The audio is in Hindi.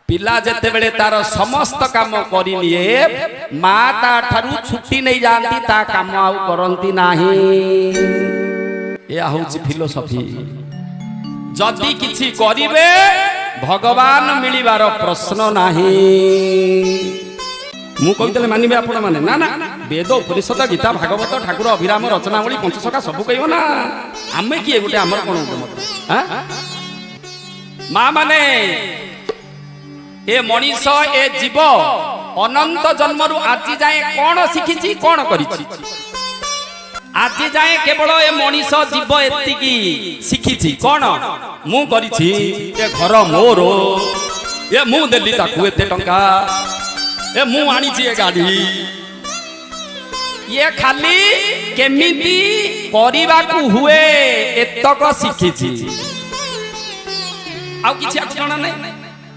पिला जेते बेले तार समस्त काम करी निए माँ ता ठारू छुट्टी नहीं जानती ता काम आउ करंती नाही। या होची फिलोसफी। जदि किछि करिवे भगवान मिलिबार प्रश्न नाही। मु कहितले मानिबे आपण माने ना ना वेद उपनिषद गीता भागवत ठाकुर अभिराम रचनावली पंचसखा सब कहियो ना आमे किए गुटे हमर कोन मत हां मां माने ए मनीष ए जीव अनंत जन्मरु आज जाए कौन शिखिछि कौन करिछि आज जाए केवल ए मनीष जीव एतिकी शिखिछि कौन मु करिछि ए घर मोर ए मु देली ताकू एते टंका ए मु आनिछि ए गाड़ी ये खाली केमिति करिबाकू हुए एतक शिखिछि आउ किछि जणा नै